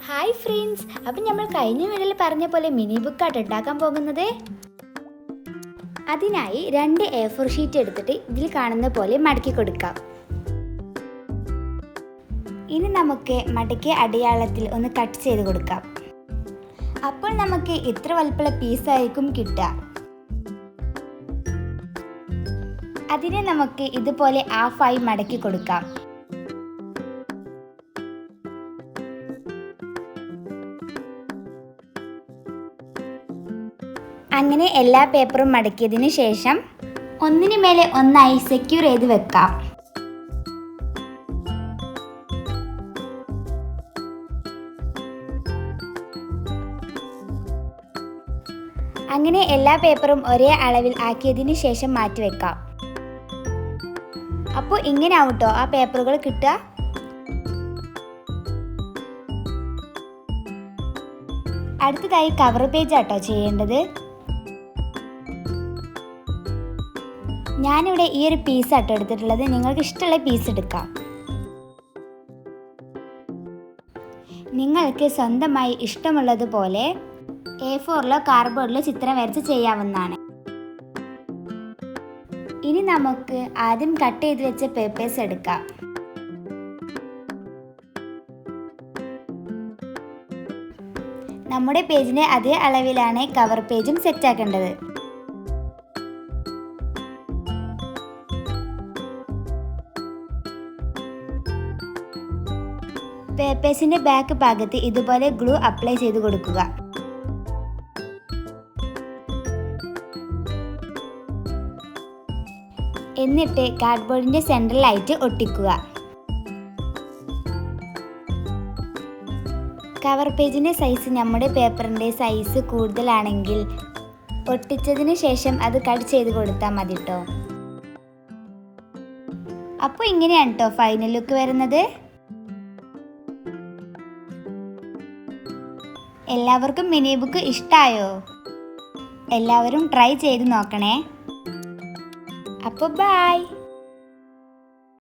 Hi friends, അപ്പം നമ്മൾ കഴിഞ്ഞ വീഡിയോയിൽ പറഞ്ഞ പോലെ മിനി ബുക്കായിട്ട് ഉണ്ടാക്കാൻ പോകുന്നത്. അതിനായി 2 A4 ഷീറ്റ് എടുത്തിട്ട് ഇതിൽ കാണുന്ന പോലെ മടക്കി കൊടുക്കാം. ഇനി നമുക്ക് മടക്കിയ അടയാളത്തിൽ ഒന്ന് കട്ട് ചെയ്ത് കൊടുക്കാം. അപ്പോൾ നമുക്ക് ഇത്ര വലുപ്പമുള്ള പീസായിരിക്കും കിട്ടുക. അതിനെ നമുക്ക് ഇതുപോലെ ഹാഫായി മടക്കി കൊടുക്കാം. അങ്ങനെ എല്ലാ പേപ്പറും മടക്കിയതിന് ശേഷം ഒന്നിനു മേലെ ഒന്നായി സെക്യൂർ ചെയ്ത് വെക്കാം. അങ്ങനെ എല്ലാ പേപ്പറും ഒരേ അളവിൽ ആക്കിയതിന് ശേഷം മാറ്റി വെക്കാം. അപ്പോൾ ഇങ്ങനെ ആവട്ടോ ആ പേപ്പറുകൾ കിട്ടുക. അടുത്തതായി കവർ പേജ് ആട്ടോ ചെയ്യേണ്ടത്. ഞാനിവിടെ ഈ ഒരു പീസ് ആട്ടോ എടുത്തിട്ടുള്ളത്. നിങ്ങൾക്ക് ഇഷ്ടമുള്ള പീസ് എടുക്കാം. നിങ്ങൾക്ക് സ്വന്തമായി ഇഷ്ടമുള്ളതുപോലെ A4 കാർഡ്ബോർഡിലോ ചിത്രം വരച്ച് ചെയ്യാവുന്നതാണ്. ഇനി നമുക്ക് ആദ്യം കട്ട് ചെയ്ത് വെച്ച പേപ്പേഴ്സ് എടുക്കാം. നമ്മുടെ പേജിന്റെ അതേ അളവിലാണ് കവർ പേജും സെറ്റ് ആക്കേണ്ടത്. പേപ്പേഴ്സിന്റെ ബാക്ക് ഭാഗത്ത് ഇതുപോലെ ഗ്ലൂ അപ്ലൈ ചെയ്ത് കൊടുക്കുക. എന്നിട്ട് കാർഡ്ബോർഡിന്റെ സെൻട്രലായിട്ട് ഒട്ടിക്കുക. കവർ പേജിന്റെ സൈസ് നമ്മുടെ പേപ്പറിന്റെ സൈസ് കൂടുതലാണെങ്കിൽ ഒട്ടിച്ചതിന് ശേഷം അത് കട്ട് ചെയ്ത് കൊടുത്താൽ മതി ട്ടോ. അപ്പോൾ ഇങ്ങനെയാണ് ട്ടോ ഫൈനൽ ലുക്ക് വരുന്നത്. എല്ലാവർക്കും മിനി ബുക്ക് ഇഷ്ടമായോ? എല്ലാവരും ട്രൈ ചെയ്ത് നോക്കണേ. അപ്പോൾ ബൈ.